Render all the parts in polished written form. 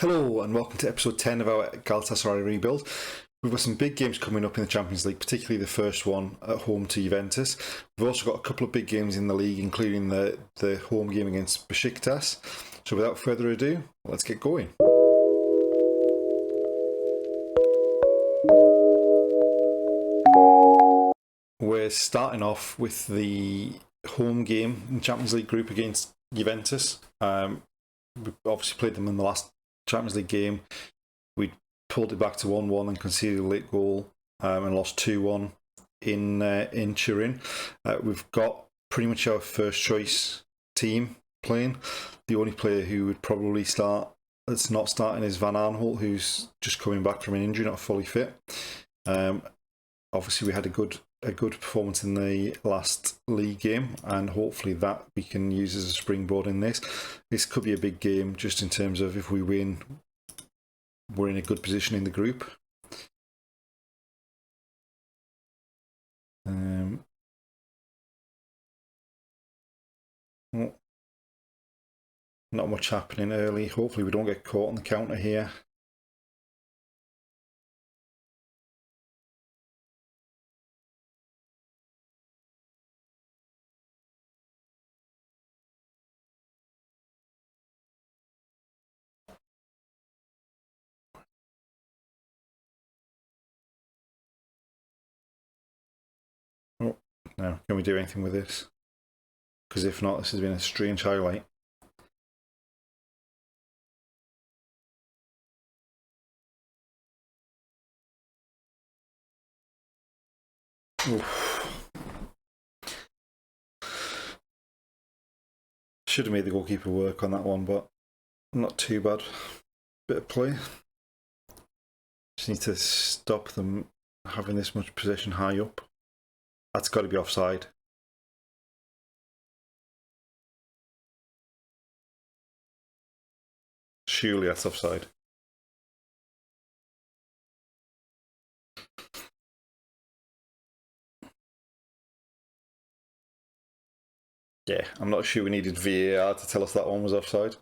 Hello and welcome to episode 10 of our Galatasaray rebuild. We've got some big games coming up in the Champions League, particularly the first one at home to Juventus. We've also got a couple of big games in the league, including the home game against Besiktas. So without further ado, let's get going. We're starting off with the home game in the Champions League group against Juventus. We obviously played them in the last Champions League game. We pulled it back to 1-1 and conceded a late goal and lost 2-1 in Turin. We've got pretty much our first choice team playing. The only player who would probably start that's not starting is Van Aanholt, who's just coming back from an injury, not fully fit. Obviously, we had a good performance in the last league game, and hopefully that we can use as a springboard in this. This could be a big game just in terms of if we win, we're in a good position in the group. Not much happening early. Hopefully we don't get caught on the counter here. Oh, now, can we do anything with this? Because if not, this has been a strange highlight. Oof. Should have made the goalkeeper work on that one, but not too bad. Bit of play. Just need to stop them having this much possession high up. That's got to be offside. Surely that's offside. Yeah, I'm not sure we needed VAR to tell us that one was offside.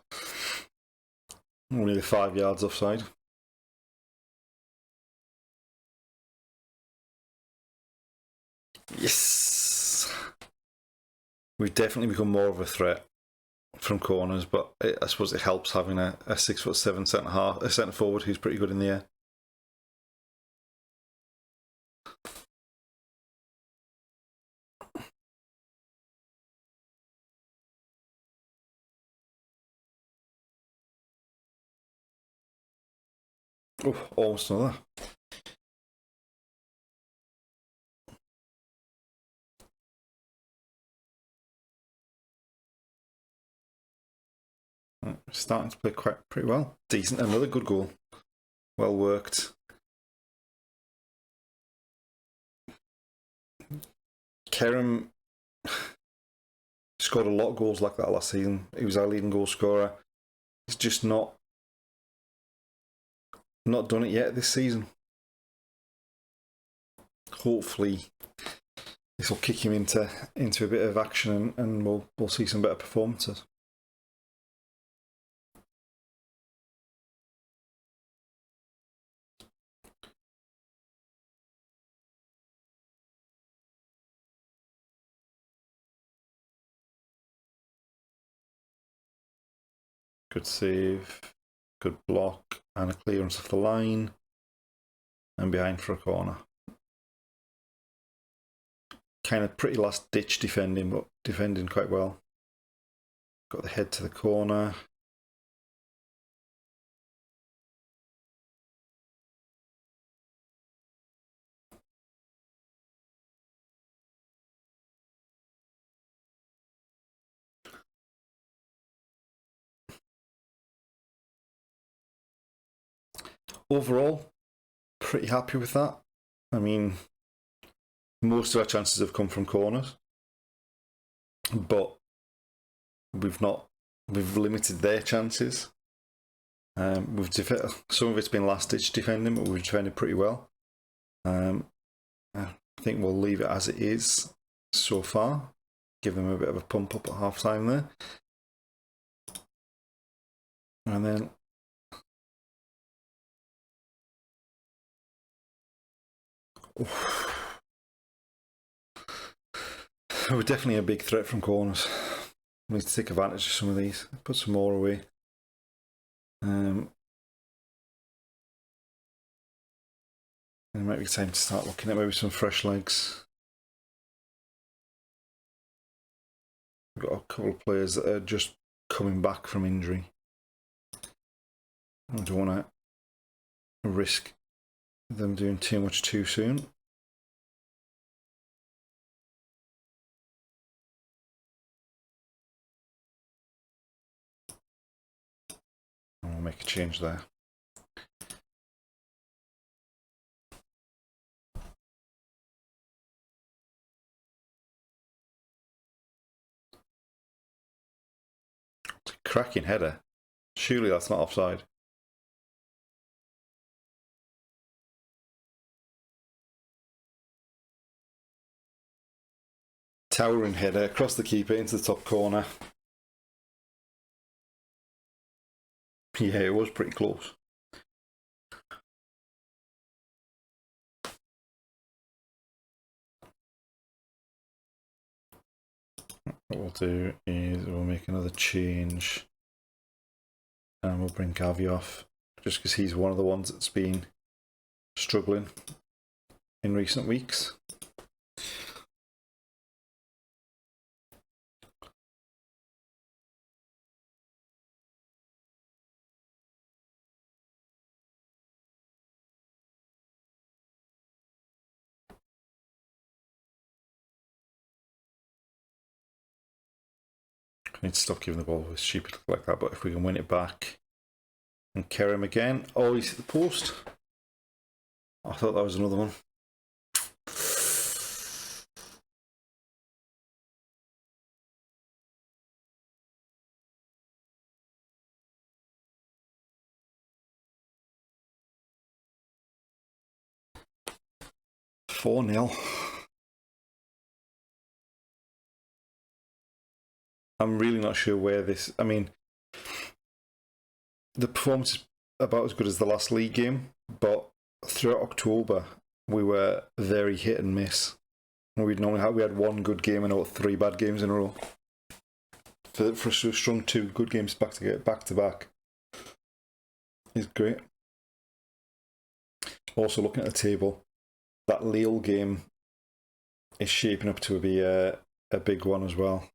Only the 5 yards offside. Yes! We've definitely become more of a threat from corners, but I suppose it helps having a 6'7" centre forward who's pretty good in the air. Oh, almost another. Starting to play pretty well. Decent. Another good goal. Well worked. Kerem scored a lot of goals like that last season. He was our leading goal scorer. He's just not done it yet this season. Hopefully this will kick him into a bit of action and we'll see some better performances. Good save, good block, and a clearance off the line, and behind for a corner. Kind of pretty last ditch defending, but defending quite well. Got the head to the corner. Overall, pretty happy with that. I mean, most of our chances have come from corners, but we've limited their chances. Some of it's been last ditch defending, but we've defended pretty well. I think we'll leave it as it is so far. Give them a bit of a pump up at half time there. And then We're definitely a big threat from corners. We need to take advantage of some of these. Put some more away. It might be time to start looking at maybe some fresh legs. We've got a couple of players that are just coming back from injury. I don't want to risk them doing too much too soon. I'll make a change there. It's a cracking header. Surely that's not offside. Towering header across the keeper into the top corner. Yeah, it was pretty close. What we'll do is we'll make another change and we'll bring Gavi off just because he's one of the ones that's been struggling in recent weeks. I need to stop giving the ball with stupid like that, but if we can win it back and carry him again. Oh, he's hit the post. I thought that was another one. 4-0. I'm really not sure where this... I mean, the performance is about as good as the last league game, but throughout October, we were very hit and miss. We had one good game and 3 bad games in a row. For a strong 2 good games back to back is great. Also, looking at the table, that Lille game is shaping up to be a big one as well.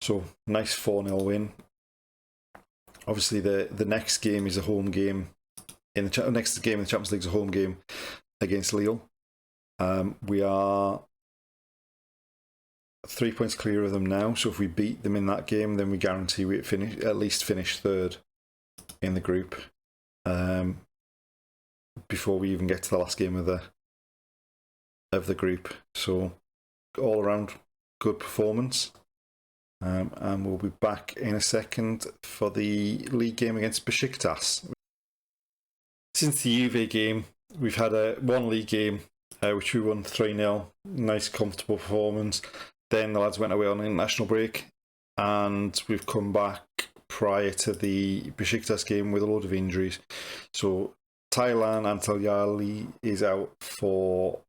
So, nice 4-0 win. Obviously, the next game is a home game. Next game in the Champions League is a home game against Lille. We are 3 points clear of them now, so if we beat them in that game, then we guarantee we at least finish third in the group before we even get to the last game of the group. So all around good performance, and we'll be back in a second for the league game against Besiktas. Since the Juve game, we've had one league game which we won 3-0. Nice, comfortable performance. Then the lads went away on an international break, and we've come back prior to the Besiktas game with a load of injuries. So Thailand Antalyali is out for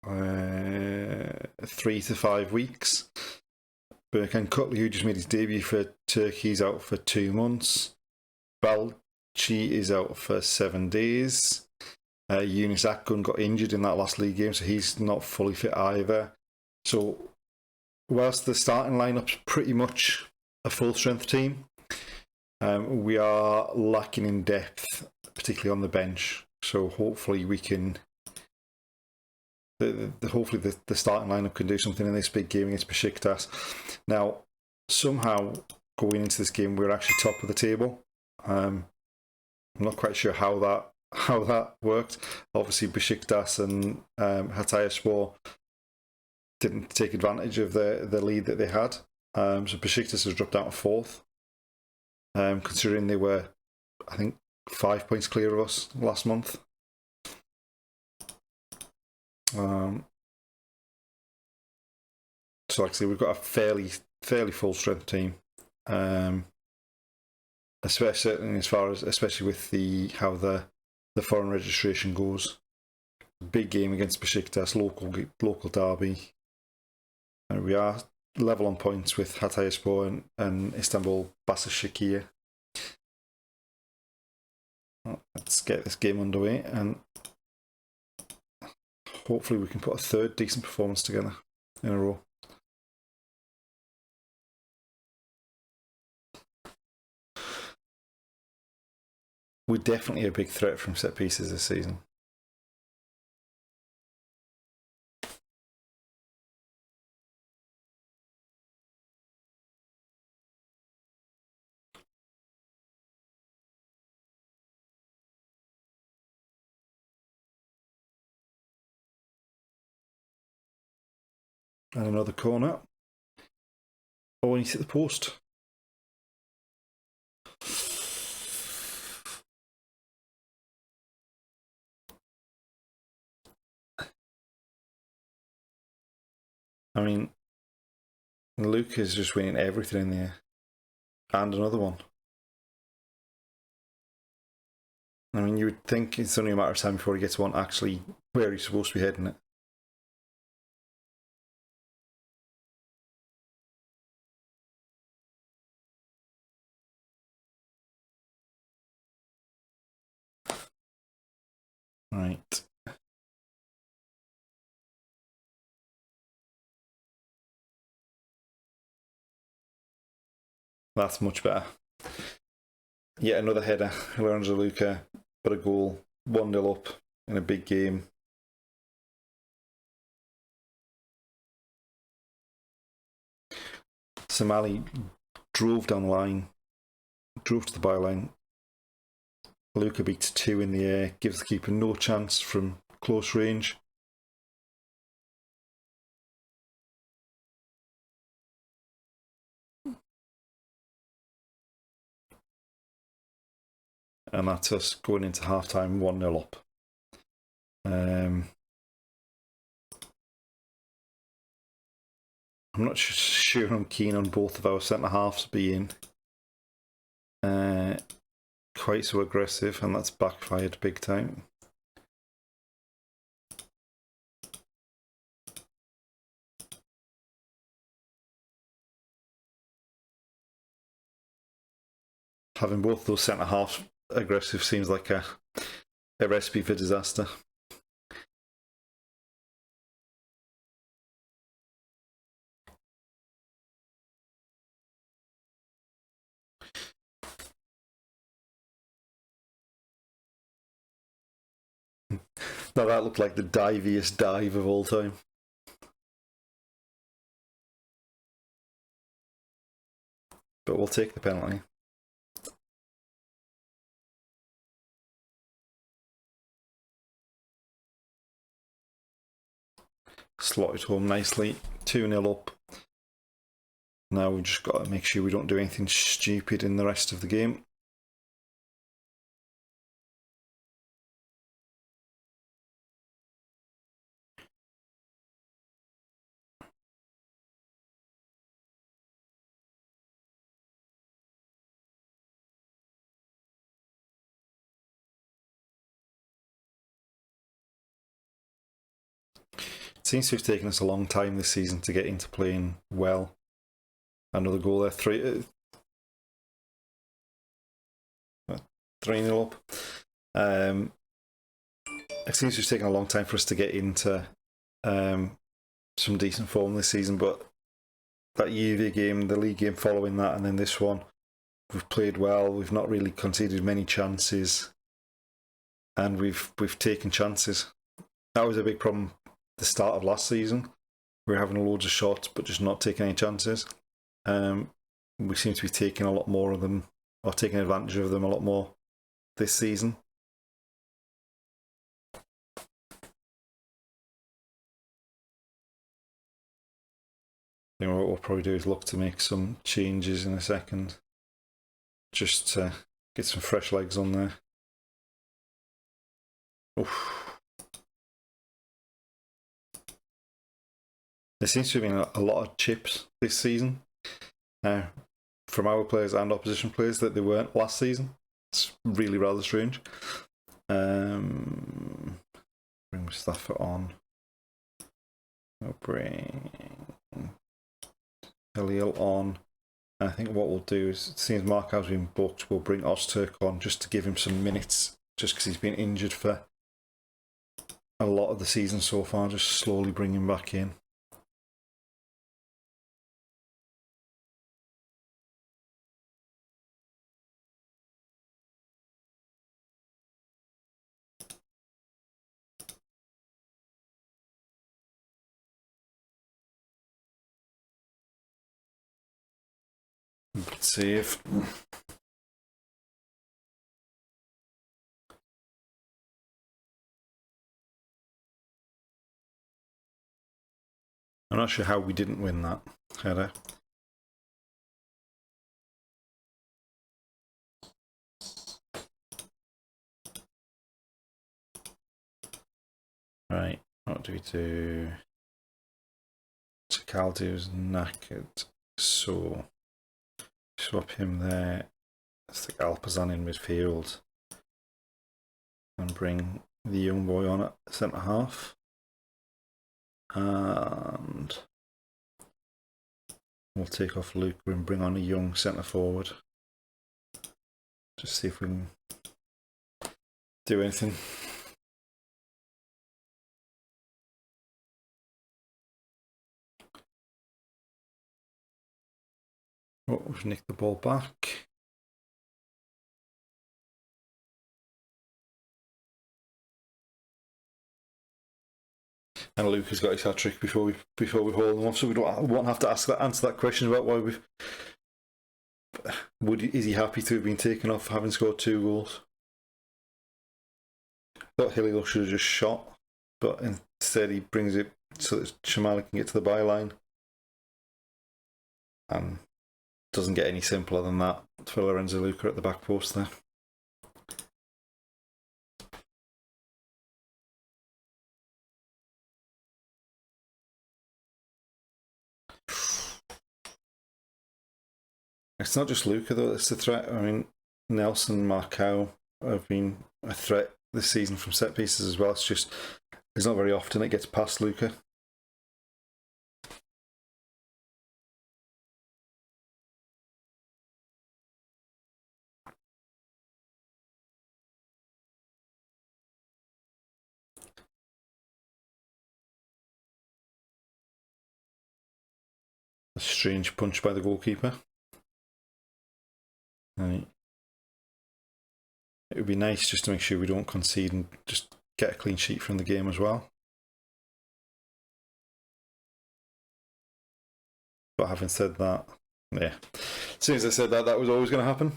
3 to 5 weeks. Berkan Kutlu, who just made his debut for Turkey, is out for 2 months. Balchi is out for 7 days. Yunus Akgun got injured in that last league game, so he's not fully fit either. So whilst the starting lineup's pretty much a full strength team, we are lacking in depth, particularly on the bench. So hopefully we can. Hopefully the starting lineup can do something in this big game against Besiktas. Now, somehow going into this game, we're actually top of the table. I'm not quite sure how that worked. Obviously, Besiktas and Hatayspor didn't take advantage of the lead that they had. So Besiktas has dropped out of 4th, considering they were, I think, 5 points clear of us last month. So like I say, we've got a fairly full strength team, especially with how the foreign registration goes. Big game against Besiktas, local derby. We are level on points with Hatayspor and Istanbul Başakşehir. Let's get this game underway and hopefully we can put a third decent performance together in a row. We're definitely a big threat from set pieces this season. And another corner. Oh, and he's hit the post. I mean, Luke is just winning everything in the air. And another one. I mean, you would think it's only a matter of time before he gets one actually where he's supposed to be heading it. Right. That's much better. Yet another header. Lorenzo Luca, but a goal. 1-0 up in a big game. Somali drove down the line, drove to the byline. Luca beats 2 in the air, gives the keeper no chance from close range. And that's us going into half-time 1-0 up. I'm not sure I'm keen on both of our centre-halves being quite so aggressive, and that's backfired big time. Having both those centre-halves aggressive seems like a recipe for disaster. Now that looked like the diviest dive of all time. But we'll take the penalty. Slotted home nicely. 2-0 up. Now we've just got to make sure we don't do anything stupid in the rest of the game. It seems to have taken us a long time this season to get into playing well. Another goal there, 3-0 up. It seems to have taken a long time for us to get into some decent form this season, but that Juve game, the league game following that, and then this one, we've played well. We've not really conceded many chances, and we've taken chances. That was a big problem at the start of last season. We were having loads of shots, but just not taking any chances. We seem to be taking a lot more of them, or taking advantage of them a lot more this season. I think what we'll probably do is look to make some changes in a second, just to get some fresh legs on there. Oof. There seems to have been a lot of chips this season from our players and opposition players that they weren't last season. It's really rather strange. Bring bring Mustafa on. We'll bring Halil on. And I think what we'll do is, seeing as Markov's been booked, we'll bring Ozturk on just to give him some minutes, just because he's been injured for a lot of the season so far. Just slowly bring him back in. Good save. I'm not sure how we didn't win that header. Right, what do we do? Caldu's knackered, so swap him there. Stick Alpazan in midfield and bring the young boy on at centre half. And we'll take off Luke and bring on a young centre forward. Just see if we can do anything. Oh, we've nicked the ball back. And Luke has got his hat trick before we hold him off, so we won't have to answer that question about why is he happy to have been taken off having scored 2 goals? I thought Halil should have just shot, but instead he brings it so that Shamali can get to the byline, and doesn't get any simpler than that for Lorenzo Luca at the back post there. It's not just Luca though, it's a threat. I mean, Nelson and Marcao have been a threat this season from set pieces as well. It's not very often it gets past Luca. A strange punch by the goalkeeper. Right. It would be nice just to make sure we don't concede and just get a clean sheet from the game as well. But having said that, yeah. As soon as I said that was always going to happen.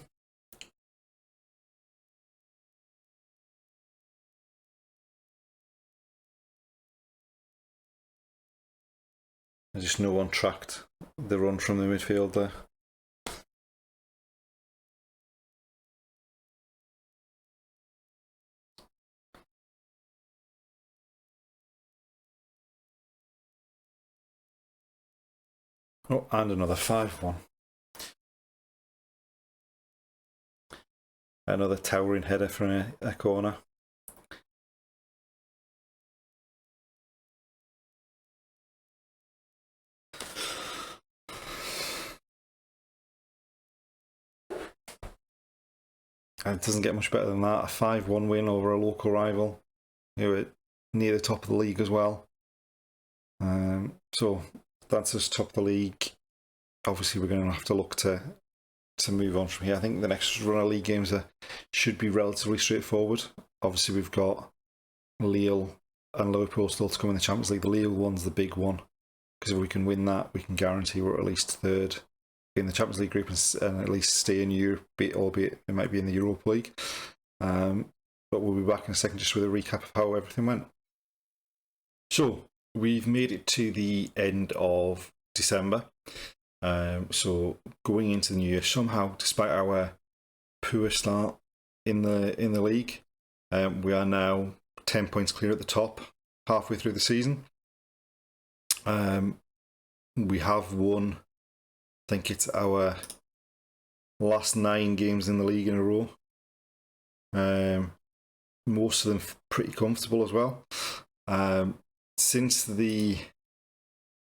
There's just no one tracked the run from the midfield there. Oh, and another 5-1. Another towering header from a corner. And it doesn't get much better than that. A 5-1 win over a local rival who are near the top of the league as well. So that's us top of the league. Obviously, we're going to have to look to move on from here. I think the next run of league games should be relatively straightforward. Obviously, we've got Lille and Liverpool still to come in the Champions League. The Lille one's the big one, because if we can win that, we can guarantee we're at least third in the Champions League group and at least stay in Europe, albeit it might be in the Europa League. But we'll be back in a second just with a recap of how everything went. So we've made it to the end of December. So going into the new year, somehow, despite our poor start in the league, we are now 10 points clear at the top, halfway through the season. We have won, I think it's our last 9 games in the league in a row. Most of them pretty comfortable as well. Since the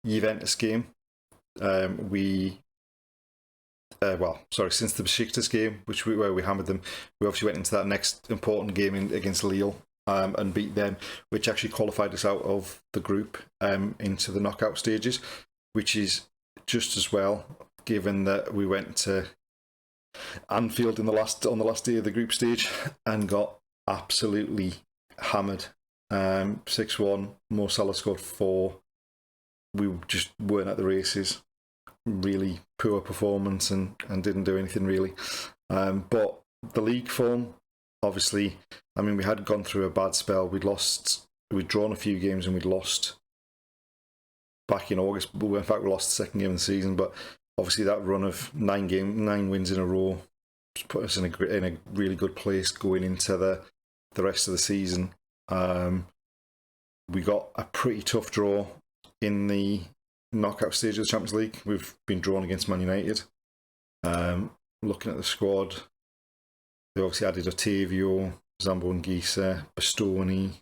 Juventus game, since the Besiktas game, where we hammered them, we obviously went into that next important game against Lille and beat them, which actually qualified us out of the group into the knockout stages, which is just as well, given that we went to Anfield on the last day of the group stage and got absolutely hammered. 6-1. Mo Salah scored 4. We just weren't at the races. Really poor performance and didn't do anything really. But the league form, obviously, I mean, we had gone through a bad spell. We'd drawn a few games and we'd lost back in August. In fact, we lost the second game of the season. But obviously, that run of 9 wins in a row put us in a really good place going into the rest of the season. We got a pretty tough draw in the knockout stage of the Champions League. We've been drawn against Man United. Looking at the squad, they obviously added Otavio, Zambo Anguissa, Bastoni.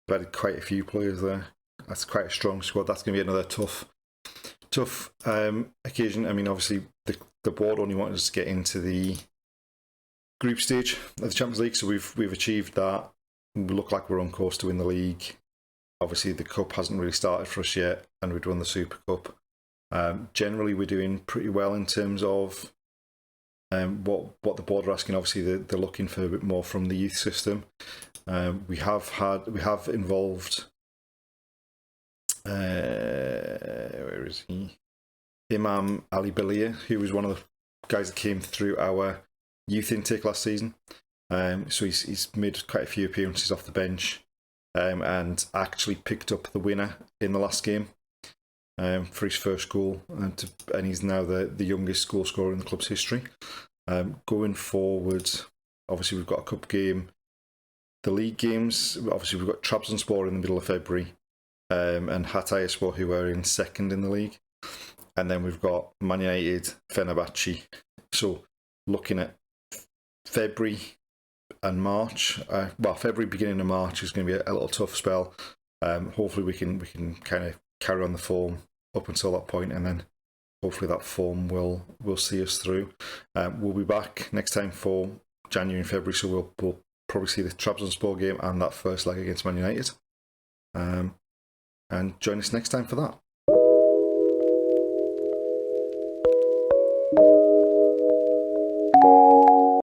They've added quite a few players there. That's quite a strong squad. That's going to be another tough occasion. I mean, obviously, the board only wanted us to get into the group stage of the Champions League, so we've achieved that. We look like we're on course to win the league. Obviously, the cup hasn't really started for us yet, and we'd won the Super Cup. Generally, we're doing pretty well in terms of what the board are asking. Obviously, they're looking for a bit more from the youth system. We have involved. Where is he? Imam Ali Belia, who was one of the guys that came through our youth intake last season. So he's made quite a few appearances off the bench. And actually picked up the winner in the last game for his first goal, and he's now the youngest goal scorer in the club's history. Going forward, obviously we've got a cup game, the league games. Obviously we've got Trabzonspor in the middle of February, and Hatayspor, who are in second in the league, and then we've got Man United, Fenerbahce. So looking at February and March, February, beginning of March is going to be a little tough spell. Hopefully we can kind of carry on the form up until that point, and then hopefully that form will see us through. We'll be back next time for January and February, so we'll probably see the Trabzonspor game and that first leg against Man United. And join us next time for that.